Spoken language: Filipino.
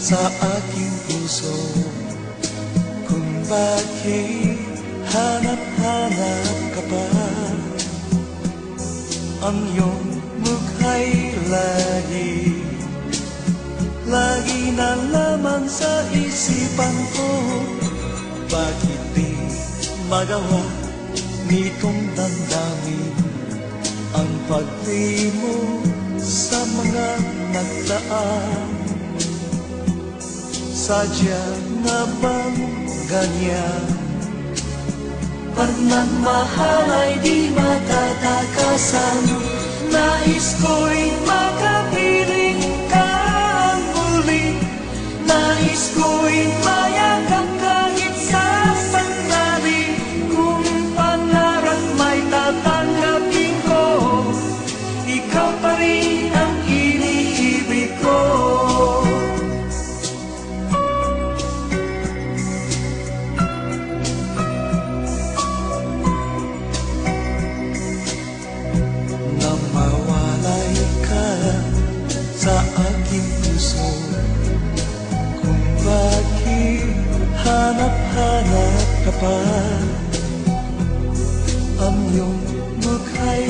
sa aking puso. Kung bakit hanap-hanap ka pa, ang iyong mukha'y lagi na lamang sa isipan ko. Bakit di magawa nitong damdamin ang pag-ibig mo sa mga nagdaan? Sadya nga bang ganyan? Pagmamahal ay di matatakasan. Nais ko'y makapiling ka ang muli. Nais ko'y mayakap kahit sa sandali. Kung pangarap may tatanggapin ko, ikaw pa rin ang iniibig ko. Namawalay ka sa aking puso. Kung bakit hanap-hanap ka pa, ang iyong mukha'y